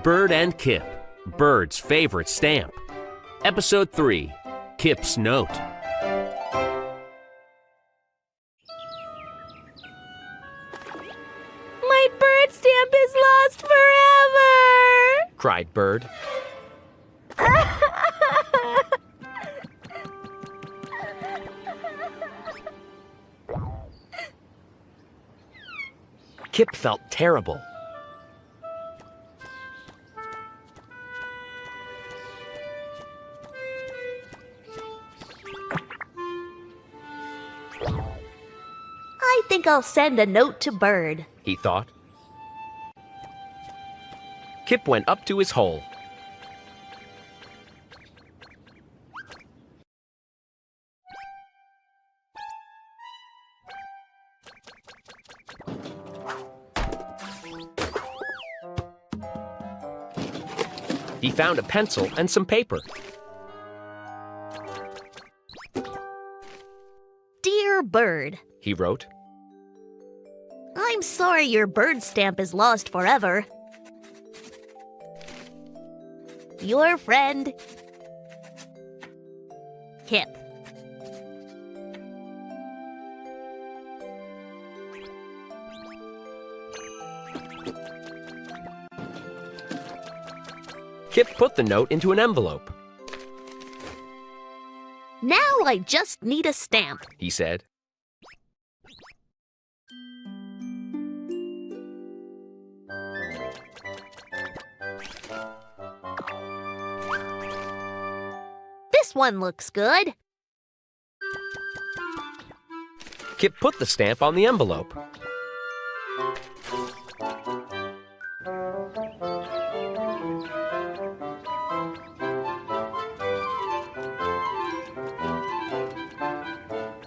Bird and Kip, Bird's favorite stamp. Episode 3, Kip's Note. My bird stamp is lost forever! Cried Bird. Kip felt terrible. I think I'll send a note to Bird, He thought. Kip went up to his hole. He found a pencil and some paper. Dear Bird, He wrote. I'm sorry your bird stamp is lost forever. Your friend, Kip. Kip put the note into an envelope. Now I just need a stamp. He said. This one looks good. Kip put the stamp on the envelope.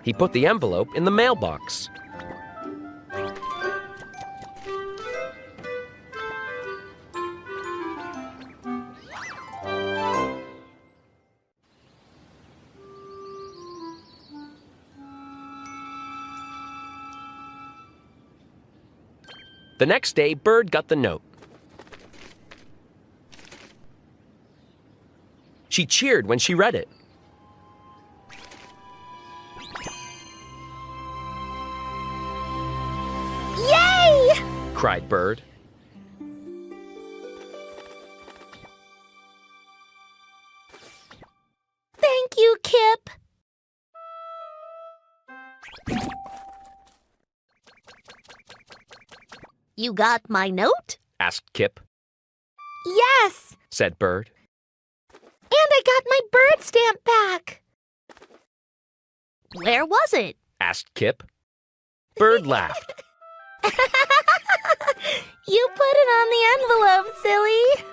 He put the envelope in the mailbox. The next day, Bird got the note. She cheered when she read it. Yay! Cried Bird. Thank you, Kip. You got my note? Asked Kip. Yes! Said Bird. And I got my bird stamp back. Where was it? Asked Kip. Bird laughed. You put it on the envelope, silly.